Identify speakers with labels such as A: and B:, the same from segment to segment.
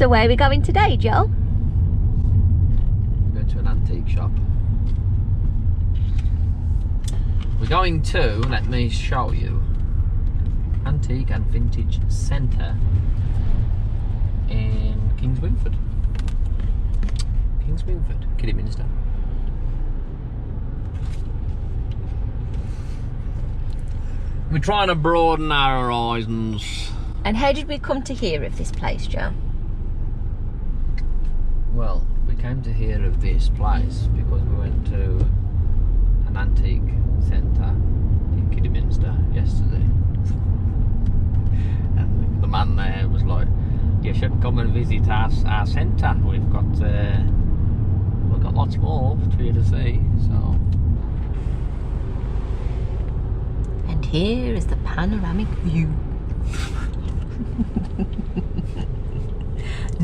A: So where are we going today, Joe?
B: We're going to an antique shop. We're going to, let me show you, Antique and Vintage Centre in Kings Winford. Kidderminster. We're trying to broaden our horizons.
A: And how did we come to hear of this place, Joe?
B: Well, we came to hear of this place because we went to an antique centre in Kidderminster yesterday. And the man there was like, you should come and visit our centre. We've got lots more for you to see. So.
A: And here is the panoramic view.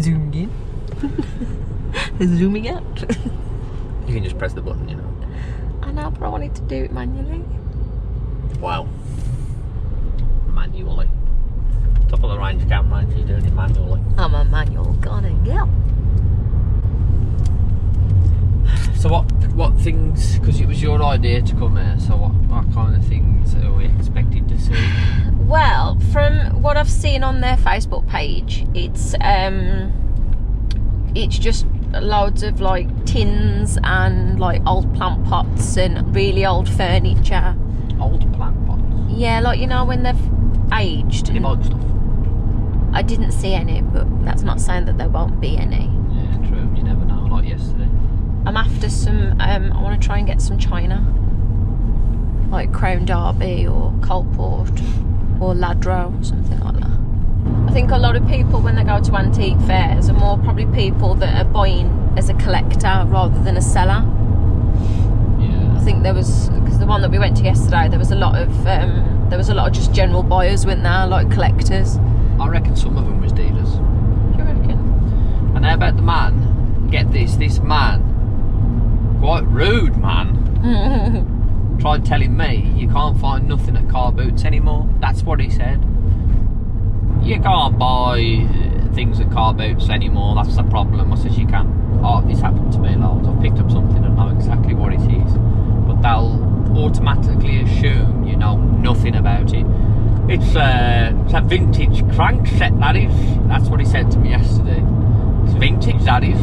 A: Zoomed in. Zooming out.
B: You can just press the button, you know.
A: I know, but I wanted to do it manually.
B: Wow. Manually. Top of the range camera and you're doing it manually.
A: I'm a manual gonna go.
B: So what things, because it was your idea to come here, so what kind of things are we expected to see?
A: Well, from what I've seen on their Facebook page, it's just loads of like tins and like old plant pots and really old furniture.
B: Old plant pots?
A: Yeah, like, you know, when they've aged.
B: Any old stuff?
A: I didn't see any, but that's not saying that there won't be any.
B: Yeah, true. You never know. Like yesterday.
A: I'm after some, I want to try and get some china. Like Crown Derby or Coalport or Ladro or something like that. I think a lot of people, when they go to antique fairs, are more probably people that are buying as a collector rather than a seller.
B: Yeah.
A: I think there was, because the one that we went to yesterday, there was a lot of just general buyers, weren't there, like collectors.
B: I reckon some of them was dealers.
A: Do you reckon?
B: And how about the man? Get this man, quite rude man, tried telling me you can't find nothing at car boots anymore. That's what he said. You can't buy things at car boots anymore, that's the problem. I says you can. Oh, this happened to me loads. I've picked up something and know exactly what it is, but they'll automatically assume you know nothing about it. It's a vintage crankset, that is. That's what he said to me yesterday. It's vintage, that is.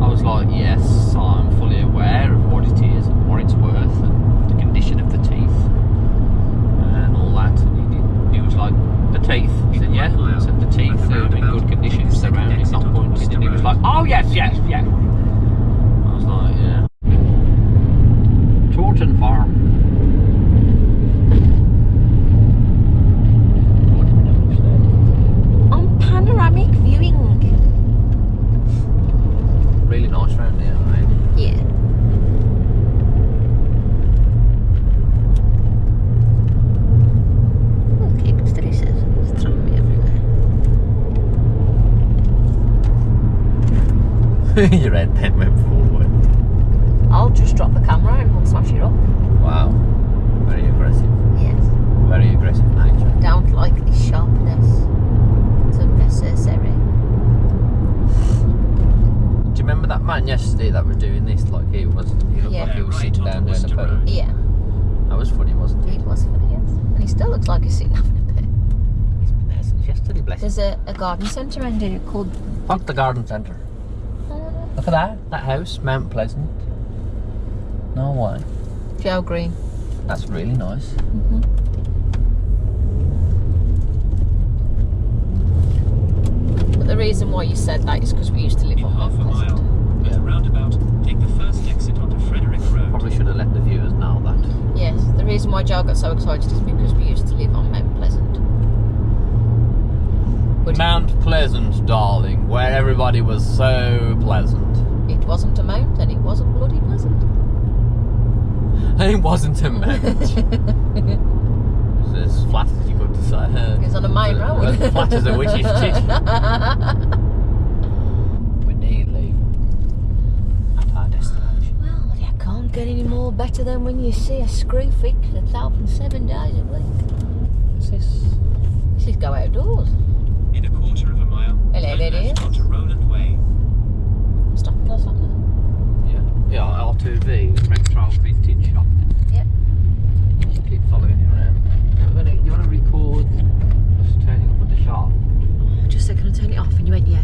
B: I was like, yes, I'm fully aware of what it is and what it's worth and the condition of the teeth and all that. And he was like, the teeth? He said, yeah. I said, the teeth are in good condition, they're round, it's not pointed. And he was like, oh, yes. I was like, yeah. Taunton Farm.
A: On panoramic viewing.
B: Really nice round here, right?
A: Yeah. Oh, keep it steady, says. It's throwing me everywhere.
B: Your head then went forward.
A: I'll just drop the camera and we'll smash it up.
B: Wow. Very aggressive.
A: Yes.
B: Very aggressive nature.
A: Don't like this sharpness. It's unnecessary.
B: Do you remember that man yesterday that was doing this? Like he looked like he was sitting down doing a poo.
A: Yeah.
B: That was funny, wasn't it?
A: It was funny, yes. And he still looks like he's sitting having a poo.
B: He's been there since yesterday, bless him.
A: There's a garden centre around here called...
B: Fuck the garden centre. Look at that house, Mount Pleasant. No way.
A: Joe Green.
B: That's really nice.
A: But the reason why you said that is because we used to live on Mount Pleasant.
C: At a roundabout, take the first exit onto Frederick Road.
B: Probably should have let the viewers know that.
A: Yes, the reason why Joe got so excited is because we used to live on Mount Pleasant.
B: Mount Pleasant, darling, where everybody was so pleasant.
A: It wasn't a mount and it wasn't bloody pleasant.
B: It wasn't a mount. It's as flat as you could to say.
A: It's on a main road.
B: As flat as a witch's tit. We're nearly at our destination.
A: Well, you can't get any more better than when you see a screw fix that's open 7 days a week.
B: What's this?
A: This is go outdoors.
C: In a quarter of a mile,
A: Hello,
C: turn
A: ladies.
C: left onto Roland
A: you went, yeah.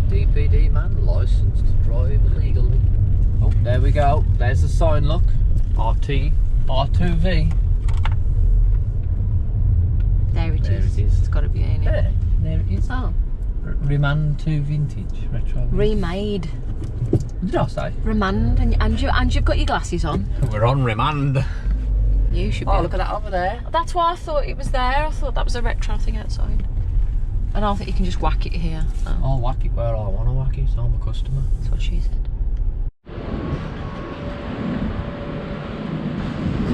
B: DPD man, licensed to drive illegally. Oh, there we go. There's the sign, look. R2V.
A: There it
B: There
A: is.
B: it is.
A: It's got to be in it.
B: There it is.
A: Oh.
B: Remand to vintage retro.
A: Remade.
B: What did I say?
A: Remand. And you've got your glasses on.
B: We're on remand.
A: You should be.
B: Oh, look at that over there.
A: That's why I thought it was there. I thought that was a retro thing outside. I don't think you can just whack it here. Oh.
B: I'll whack it where I want to whack it, so I'm a customer.
A: That's what she said.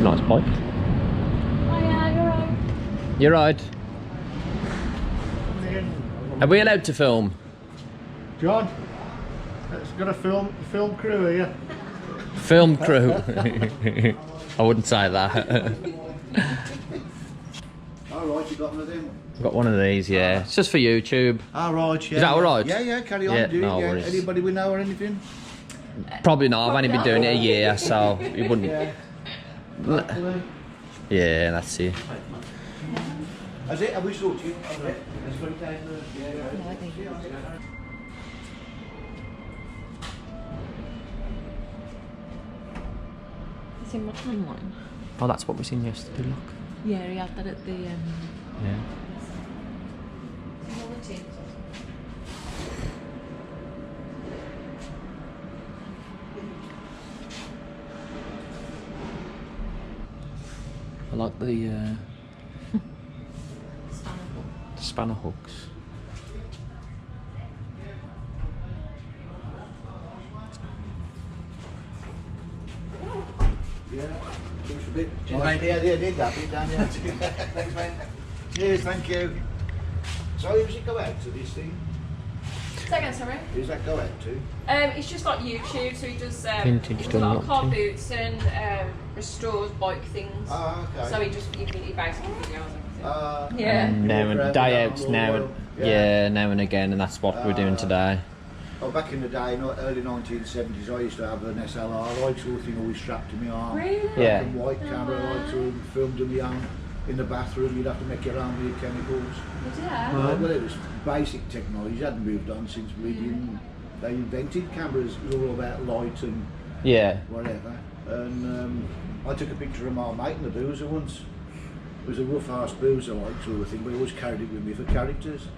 B: Nice bike.
A: Oh yeah, you're right.
B: You're right. Are we allowed to film?
D: John, it's got a film crew here.
B: Film crew. I wouldn't say that.
D: Alright, you got one of them?
B: I've got one of these, yeah. It's just for YouTube.
D: Alright, yeah.
B: Is that alright?
D: Yeah, carry on,
B: Yeah,
D: do
B: no
D: it, yeah.
B: worries.
D: Anybody we know or anything?
B: Probably not. I've only been doing it a year, so it wouldn't.
D: Yeah.
B: Yeah, that's it.
D: Has it? Have we sorted you? Has it got it down there? Yeah.
A: It's in my timeline.
B: Oh, that's what we seen yesterday, look.
A: Yeah, he had that at the.
B: Yeah. I like the spanner hooks.
D: Yeah. Cheers a bit. Cheers, mate. Yeah, did that bit down there. Thanks, mate. Cheers, thank you. So, who does it go out to, this thing?
A: Second, sorry.
D: Who does that go out to?
A: It's just like YouTube, so he does
B: Vintage
A: he does
B: done
A: like car
B: locked in.
A: boots and restores bike things.
D: Ah, okay.
A: So he basically videos everything.
D: Yeah.
B: And now and day outs now and now and again, and that's what we're doing today.
D: Well, back in the day, early 1970s, I used to have an SLR light sort of thing always strapped to my arm.
A: Really?
B: Yeah.
D: Black and white camera light sort of filmed in my arm. In the bathroom, you'd have to make your own with your chemicals.
A: Yeah.
D: Well, it was basic technology. It hadn't moved on since they invented cameras. It was all about light and
B: Yeah.
D: whatever. And I took a picture of my mate in the boozer once. It was a rough-ass boozer like sort of thing, but I always carried it with me for characters.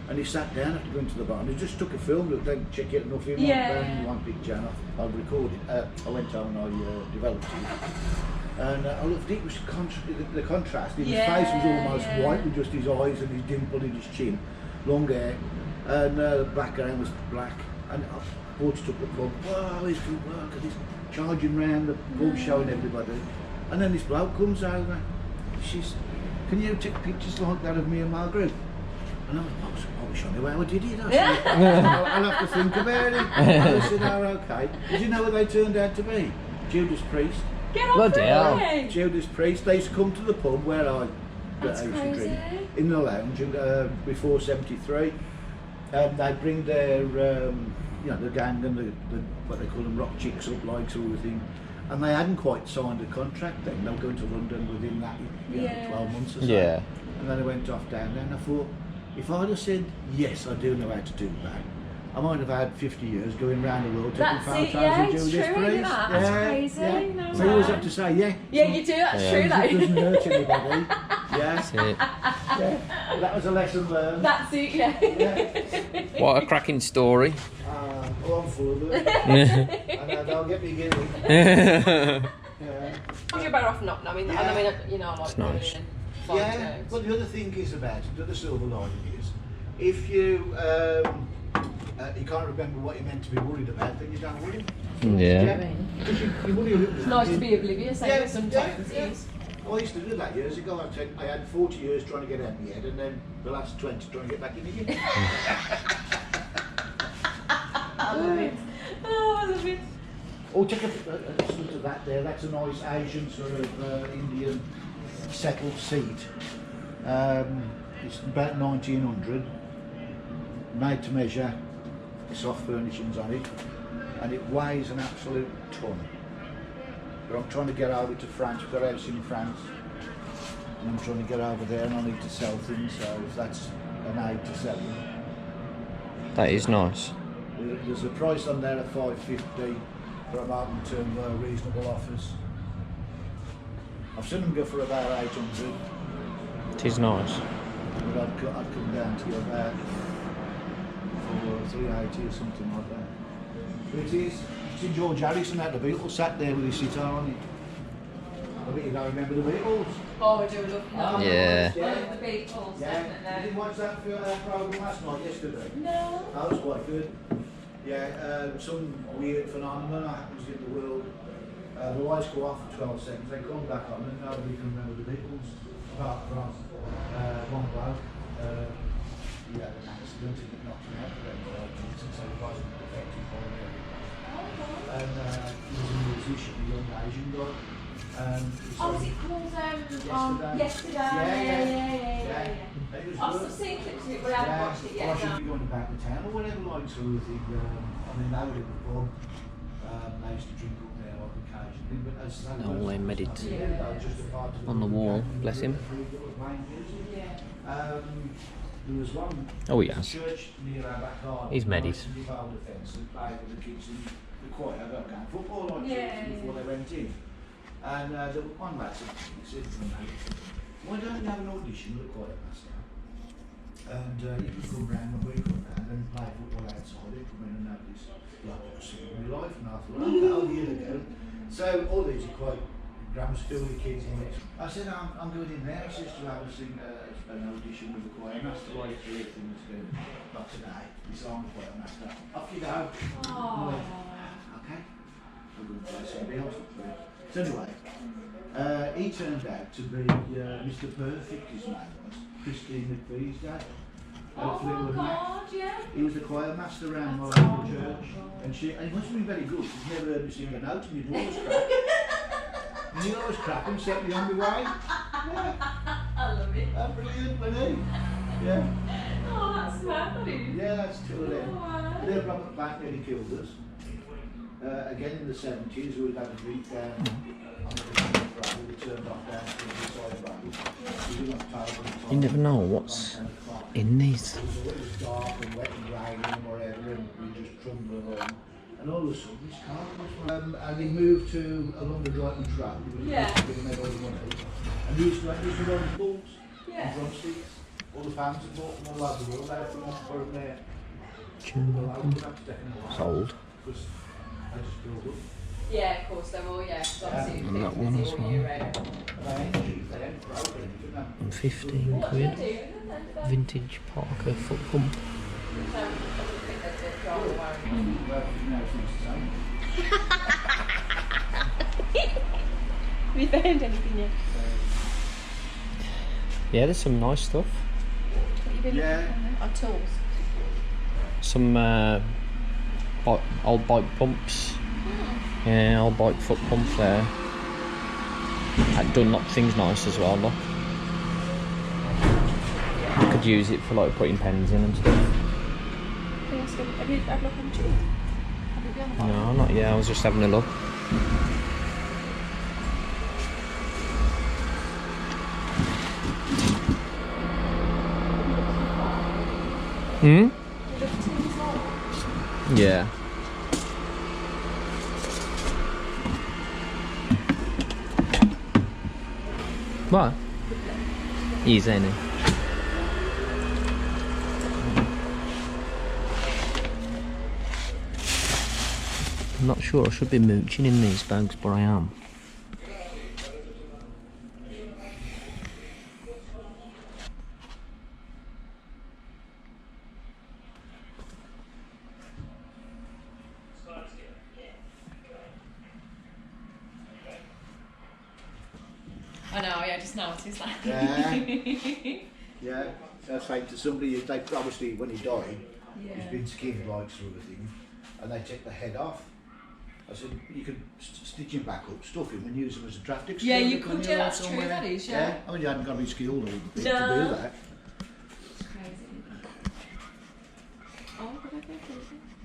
D: And he sat down after going to the bar and he just took a film, looked, then check it, nothing, one picture, and I recorded it. I went home and I developed it. And I loved it. It was the contrast. His face was almost white with just his eyes and his dimple in his chin, long hair, and the background was black. And I brought it up the pub. Wow, he's good work. And he's charging round the pub, showing everybody. And then this bloke comes over. She's, can you take pictures like that of me and my group? And I wish I knew how I did it. I said, I'll have to think about it. And I said, oh, okay. Did you know what they turned out to be? Judas Priest.
A: Get off
B: Bloody hell.
D: Judas Priest. They used to come to the pub where I used to drink in the lounge before '73, and they bring their the gang and the what they call them rock chicks up like sort of thing, and they hadn't quite signed a contract then. They were going to London within that 12 months or so.
B: Yeah.
D: And then they went off down there, and I thought, if I'd have said yes, I do know how to do that, I might have had 50 years going around the world taking photos of Judas Priest.
A: That's crazy. No,
D: So you always have to say, yeah.
A: Yeah, you do. That's true.
D: It doesn't hurt anybody. Yeah.
B: That's it.
D: Yeah. That was a lesson learned.
A: That's it. Yeah.
B: What a cracking story.
D: Oh, I'm full of them. And don't get me going. Yeah.
A: You're better off not knowing that. I mean, you know, like.
B: It's nice.
D: Yeah. Well, the other thing is about it, the other silver lining is, if you you can't remember what you're meant to be worried about, then you don't worry.
B: Yeah.
D: Because you worry a little bit.
A: It's nice to be oblivious, I guess, sometimes it is.
D: I used to do that years ago. I had 40 years trying to get out of my head, and then the last 20 trying to get back in again.
A: I love it. Oh, I love it.
D: Oh, take a look at that there. That's a nice Asian sort of Indian settled seat. It's about 1900, made to measure, soft furnishings on it, and it weighs an absolute ton. But I'm trying to get over to France. We've got a house in France, And I'm trying to get over there and I need to sell things, so if that's an aid to sell them.
B: That is nice.
D: There's a price on there at $5.50, but I'm open to reasonable offers. I've seen them go for about 800.
B: It is nice.
D: But I'd come down to about for 380 or something like that. But it is. See George Harrison at the Beatles sat there with his sitar on it. I bet you don't remember the Beatles.
A: Oh, I do love that.
B: Yeah.
A: The Beatles,
D: Yeah.
A: definitely.
D: Did you watch that programme last night, yesterday?
A: No.
D: That was quite good. Yeah, some weird phenomenon happens in the world. The lights go off for 12 seconds, they come back on and nobody can remember the Beatles. Apart from one bloke. He had an accident and it knocked him out for so he wasn't affected by it. And he was a musician, a young Asian guy.
A: Oh, is it called Yesterday?
D: Yeah. It was
A: I've
D: good.
A: seen clips of it, but I haven't watched it
D: Well, I
A: yet.
D: should be going back to town or whatever, like sort of thing. I mean, they were in the pub. They used to drink up there like occasionally, but as they
B: Oh, they made it
D: they were just a part of
B: on the wall, bless him.
D: There was one
B: Oh, he has.
D: church near our back garden.
B: He's made it.
D: They had a fence and played with the kids in the choir, got going football on before they went in. And there was one lad said, why don't you have an audition with a choir master? And you can come round when we come round and play football outside. They come in and have this, like, I've seen in my life. And I thought, okay, I'll year ago. So all these are quite grammar school kids in it. I said, I'm going in there. I said to have an audition with the choir master. Like three things going, not today. This I'm the choir master. Off you go.
A: Oh.
D: Okay. I'm going to play somebody else. So anyway, he turned out to be Mr. Perfect, his name was, Christine McVie's dad.
A: Oh God, yeah.
D: He was the choir master around my local church, and he must have been very good. She's never heard me sing a note, and you'd always crap. And you always crap and set me on my way. Yeah.
A: I love it.
D: That's brilliant, wasn't he? Yeah.
A: Oh, that's smart.
D: Yeah, that's two of them.
A: Oh, wow.
D: Then Robert Bank nearly killed us. Again in the 70s, we had a drink down on the road. We turned off down to the side road. We didn't have time.
B: You never know what's in these.
D: It was dark and wet and raining and whatever, and we just trundled along. And all of a sudden, this car was and he moved to along the Brighton track.
A: Yeah.
D: He made all the money. And he used to run bulls
A: Yeah.
D: and drumsticks. All the fans had bought them all over the world. They had them for him there.
B: Sold.
D: Because I just filled up.
A: Yeah, of course, they're all, yeah. 'Cause obviously
B: And that one as well. And 15 quid. Vintage Parker foot pump.
A: Have you found anything yet?
B: Yeah, there's some nice stuff.
A: What you been
D: Yeah.
A: looking at? Our tools.
B: Some old bike pumps. Yeah, old bike foot pump there. That Dunlop thing's nice as well, look. You could use it for like putting pens in and stuff.
A: Have you had a look on the tube? Have you been on the bike?
B: No, not yet, I was just having a look. Hmm? Yeah. What? Easy, ain't it? I'm not sure I should be mooching in these bags, but I am.
A: I know, yeah, I just noticed that.
D: Yeah. Yeah. I was saying to somebody, they obviously when he died,
A: Yeah.
D: he's been skinned like sort of thing, and they take the head off. I said, you could stitch him back up, stuff him, and use him as a traffic
A: Yeah,
D: stone,
A: you
D: couldn't
A: could, yeah, that's true,
D: somewhere?
A: that is, yeah.
D: I mean, you hadn't got to be skilled or anything to do
A: No.
D: that.
A: It's crazy. Oh, but I think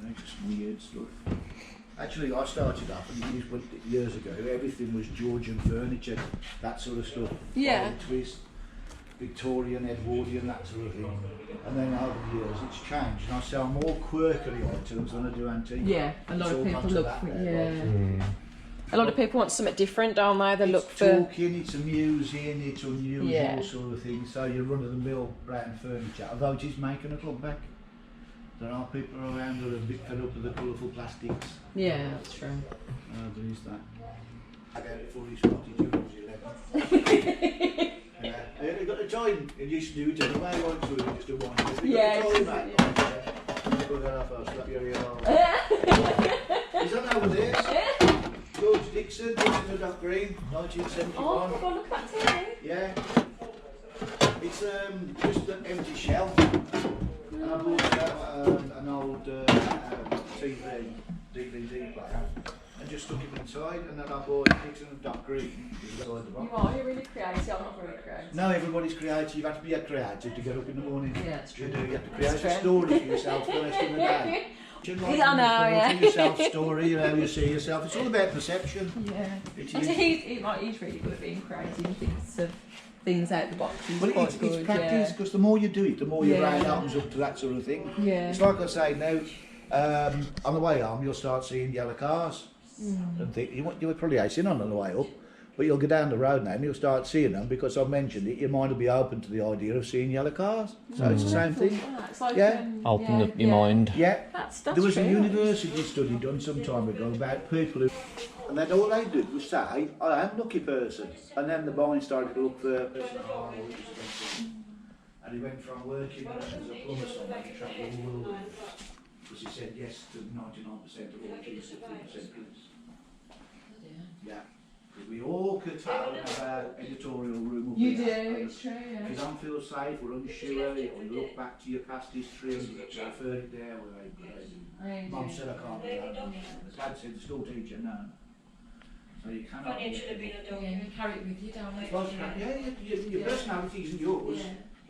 A: it's
D: Just weird stuff. Actually, I started off, and years ago, everything was Georgian furniture, that sort of stuff.
A: Yeah.
D: Twist. Victorian, Edwardian, that sort of thing. And then over the years it's changed, and I sell more quirkery items than I do antique.
A: Yeah, a lot
D: It's
A: of
D: all
A: people
D: gone to
A: look
D: that
A: for
D: now, like,
A: A lot of people want something different, don't they? They
D: it's
A: look for.
D: talking, it's amusing, it's unusual
A: Yeah.
D: sort of thing. So you run of the mill brand furniture, although it is making a comeback. There are people around who are a bit fed up with the colourful plastics.
A: Yeah, that's true.
D: There is that. I got it fully spotted when I was 11. Yeah. You got the time, you used to do it anyway, like so you just do one.
A: Yeah,
D: You got the time, mate. Go there first, slap your ear off. Is that nowadays? George Dixon, Dixon the Dark Green, 1971.
A: Oh, God, look at that TV.
D: Yeah. It's just an empty shell. And I bought an old TV, DVD player and just stuck it inside, and then I bought Dixon and Dark Green inside the box.
A: You're really creative, I'm not very creative.
D: No, everybody's creative. You have to be a creative to get up in the morning.
A: Yeah, that's true.
D: You do. You have to create
A: That's
D: a
A: true.
D: story for yourself first in the day.
A: Yeah, I know, yeah.
D: Yourself story, how you see yourself. It's all about perception.
A: Yeah.
D: It
A: And
D: is.
A: he's really good at being creative and thinks of things out the box. He's
D: Well,
A: quite
D: it's
A: good,
D: practice, because the more you do it, the more your
A: Yeah.
D: brain opens up to that sort of thing.
A: Yeah.
D: It's like I say now, on the way home, you'll start seeing yellow cars. And think, you were probably icing on the way up, but you'll go down the road now and you'll start seeing them because I've mentioned it. Your mind will be open to the idea of seeing yellow cars. So it's the same thing.
A: Yeah, it's like,
D: Yeah.
B: Open up your mind.
D: Yeah.
A: That's
D: There was
A: true.
D: a university study done some time ago about people who, and then all they did was say, I am a lucky person. And then the mind started to look for a person and he went from working as a plumber somewhere to travel all the world because he said yes to 99% of all kids at 3% kids. Yeah. Because we all could tell in our editorial room up
A: You
D: here.
A: do, it's true, yeah.
D: If you don't feel safe or unsure, or you look back to your past history and you refer it there, Mum said I can't do that. Dad said the school teacher, no. So you cannot.
A: You carry it with you, don't you?
D: Well, yeah, your personality isn't yours.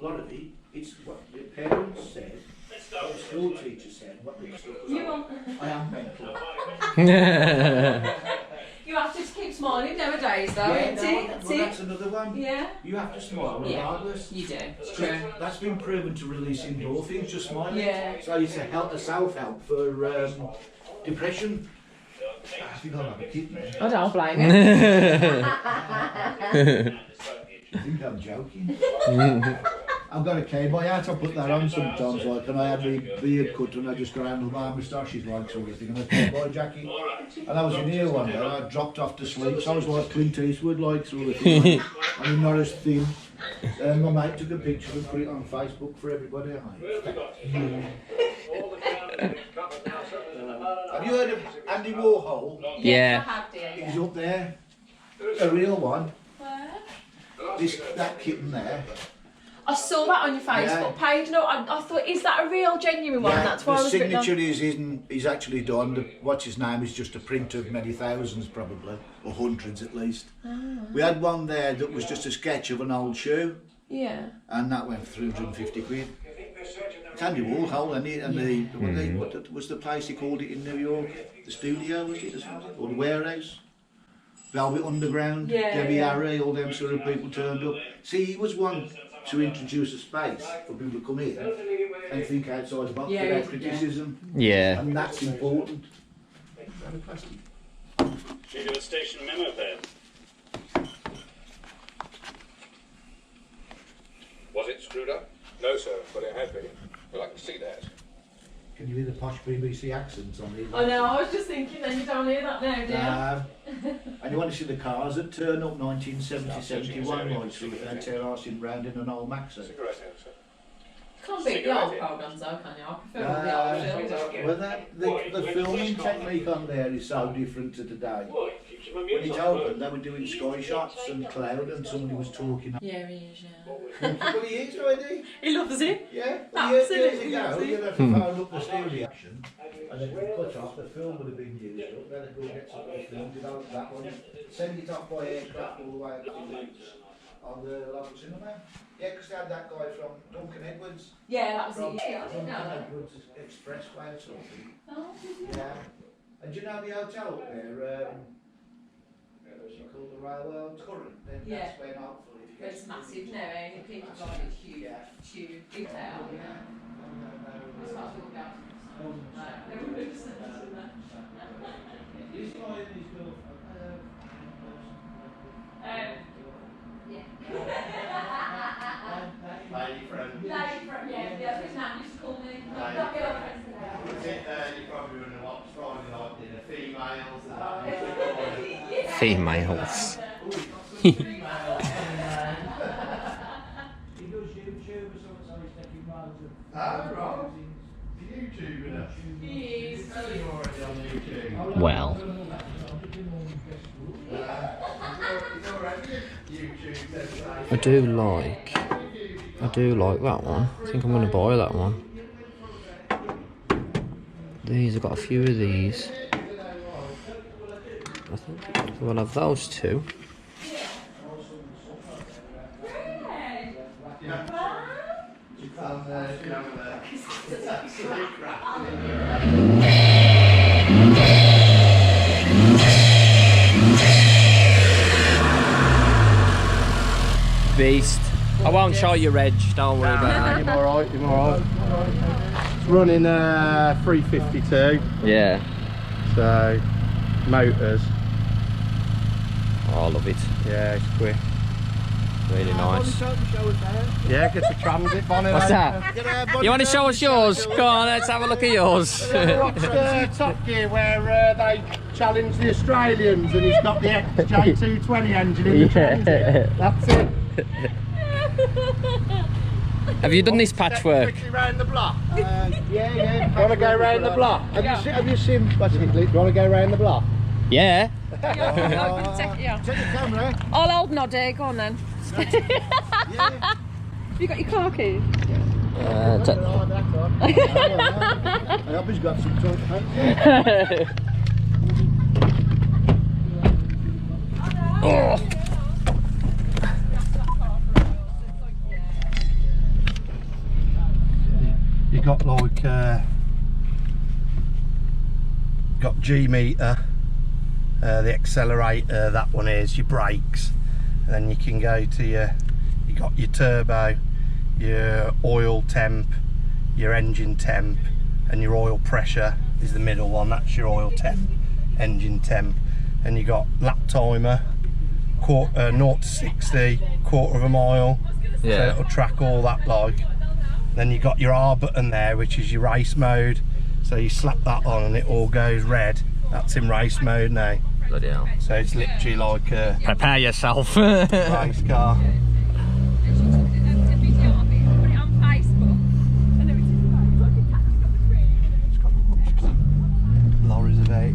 D: A lot of it, it's what the parents said, what the school teacher said, what the I am mental.
A: You have to keep smiling nowadays, though,
D: Yeah,
A: isn't it?
D: well, that's another one.
A: Yeah.
D: You have to smile
A: Yeah.
D: regardless.
A: You do, it's true.
D: That's been proven to release endorphins, just smiling.
A: Yeah.
D: So it's a self-help for depression. I think I'll have a kid now.
A: I don't blame you.
D: I think I'm joking. I've got a cowboy hat, I put that on sometimes, like, and I had my beard cut and I just got handled my moustaches like sort of thing, and a cowboy jacket. And I was in here one day, I dropped off to sleep, so I was like Clint Eastwood, like sort of thing. Like, I mean, not as thin. And my mate took a picture and put it on Facebook for everybody. Have you heard of Andy Warhol?
B: Yeah.
A: I have, dear.
D: He's up there, a real one.
A: Where?
D: That kitten there.
A: I saw that on your Facebook page. No, I thought, is that a real, genuine one? That's why I was
D: the
A: written on.
D: signature is actually done. What's his name is just a print of many thousands, probably, or hundreds at least.
A: Oh.
D: We had one there that was just a sketch of an old shoe,
A: Yeah.
D: and that went for 350 quid. It's Andy Warhol, and what was the place he called it in New York? The studio, was it, or something? Or the warehouse? Velvet Underground,
A: Yeah,
D: Debbie
A: yeah.
D: Harry, all them sort of people turned up. See, he was one to introduce a space for people to come in and think outside the box
A: Yeah,
D: without
A: yeah.
D: criticism.
B: Yeah.
D: And that's important.
C: Should do a station memo then.
E: Was it screwed up? No, sir, but it had been. Well, I can see that.
D: Can you hear the posh BBC accents on these?
A: I know, I was just thinking then you don't hear that now, do you?
D: And you want to see the cars that turn up 1970, 71, like through their terracing round in an old Maxi.
E: Cigarette here, sir.
A: Can't beat the old programs though, can you? I prefer all the old films.
D: Well, the filming technique on there is so different to today. When it opened, they were doing sky shots and cloud, and somebody was talking.
A: Yeah, he is, yeah.
D: Well, he is already.
A: He loves it.
D: Yeah,
A: Absolutely.
D: years ago, you'd have to phone up the studio action, and then cut off, the film would have been used up, then they'd go get somebody filmed, develop that one, send it off by aircraft all the way up to Leeds on the local cinema. Yeah, because they had that guy from Duncan Edwards.
A: Yeah, that was
D: From
A: it. Yeah, I didn't know
D: Duncan
A: that.
D: Edwards Expressway or something.
A: Oh,
D: Yeah. And do you know the hotel up there? What's it called, the Railway Current? Then
A: Yeah.
D: that's when hopefully, if you
A: It's massive now, ain't it? People like it huge detail. As far as we go.
F: Lady friend.
A: Yeah, his nan used to call me. Not girlfriends today.
F: You probably wouldn't watch Friday night dinner. Females and that.
B: Females.
D: He does YouTube, so he's taking miles of.
F: Oh, right. YouTubing us.
A: He is.
F: You're already on YouTube.
B: Well.
F: He's already YouTube sensation.
B: I do like that one. I think I'm going to buy that one. These, I've got a few of these. I think we'll have those two. Beast. I won't show you, Reg, don't worry about
F: You're alright, you're alright. It's running 352,
B: Yeah.
F: so motors.
B: Oh, I love it.
F: Yeah, it's quick.
B: Really nice.
F: Yeah, get the transit bonnet.
B: What's that? You want to show us yours? Go on, let's have a look at yours.
F: Watch Top Gear where they challenge the Australians and he's got the XJ220 engine in the transit. That's it.
B: Have you done this patchwork?
F: Quickly round the block.
D: Yeah.
F: Want to go round the block?
D: Have you seen?
F: What's it? Do you want to go round the block?
B: Yeah.
D: Take the camera.
A: I'll hold noddy, go on then.
D: Yeah.
A: You got your car keys?
D: I hope he's got some tight pants.
B: Oh.
F: You got like got G meter, the accelerator, that one is your brakes, and then you can go to you got your turbo, your oil temp, your engine temp, and your oil pressure is the middle one. That's your oil temp, engine temp, and you got lap timer, 0 to 60, quarter of a mile.
B: Yeah.
F: So it'll track all that like. Then you got your R button there, which is your race mode. So you slap that on and it all goes red. That's in race mode now.
B: Bloody hell.
F: So it's literally like a
B: Prepare yourself.
F: race car. Lorries of 8.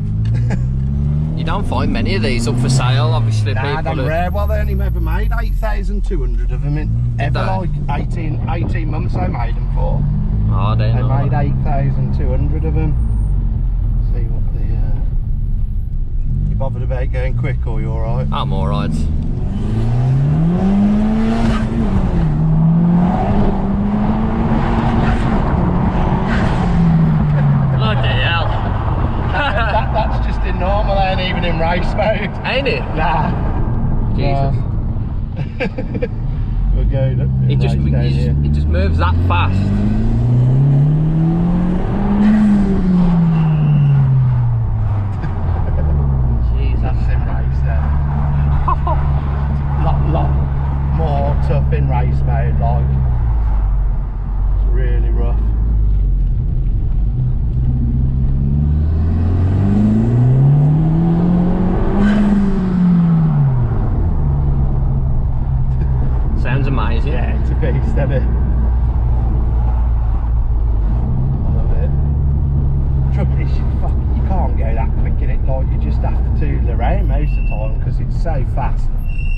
B: You don't find many of these up for sale, obviously.
F: Nah,
B: People
F: they're
B: are-
F: rare. Well, they only ever made 8,200 of them in ever
B: they?
F: like 18 months they made them for.
B: Oh, they
F: They
B: know.
F: made 8,200 of them. See what the you bothered about going quick, or you alright?
B: I'm alright. Bloody hell.
F: That's just in normal, ain't even in race mode.
B: Ain't it?
F: Nah.
B: Jesus.
F: We're going up
B: It just moves that fast. Jesus.
F: That's in race then. lot more tough in race mode, like. It's really rough.
B: Sounds amazing.
F: Yeah, it's a beast, isn't it? I love it. Trouble is, you can't go that quick in it. Like, you just have to tool around most of the time because it's so fast.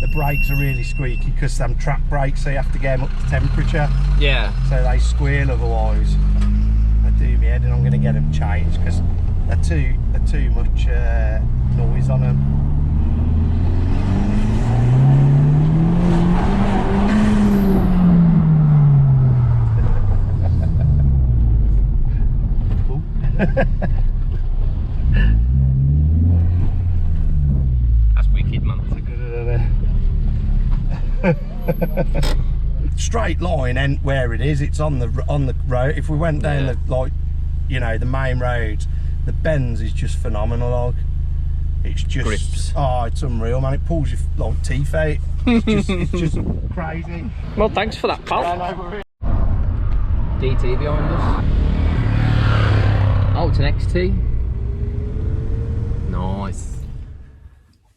F: The brakes are really squeaky because them track brakes, so you have to get them up to temperature.
B: Yeah.
F: So they squeal otherwise. They do me head, and I'm going to get them changed because they're too much noise on them.
B: That's wicked, man.
F: That's a good idea. Straight line and where it is, it's on the road. If we went down the, like, you know, the main roads, the bends is just phenomenal. Like, it's just
B: grips.
F: Oh, it's unreal, man. It pulls your like teeth out. It's just crazy.
B: Well, thanks for that, pal.
F: Yeah, no,
B: DT behind us. Oh, it's an XT. Nice.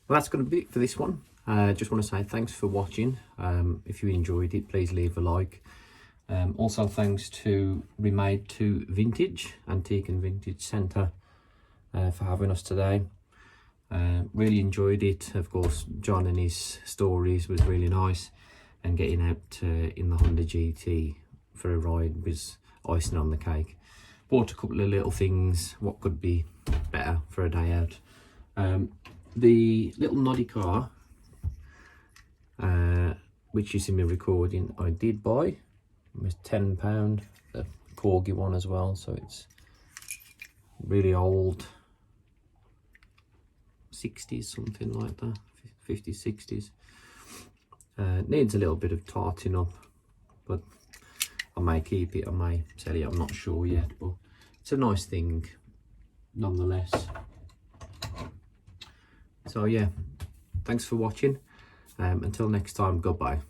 B: Well, that's going to be it for this one. Just want to say thanks for watching. If you enjoyed it, please leave a like. Also thanks to Remade to Vintage, Antique and Vintage Centre, for having us today. Really enjoyed it. Of course, John and his stories was really nice, and getting out in the Honda GT for a ride was icing on the cake. Bought a couple of little things, what could be better for a day out. The little noddy car, which you see me recording, I did buy. It was £10, the corgi one as well, so it's really old, 60s, something like that, 50s, 60s. Needs a little bit of tarting up, but I may keep it, I may sell it, I'm not sure yet, but it's a nice thing nonetheless. So yeah, thanks for watching. Until next time, goodbye.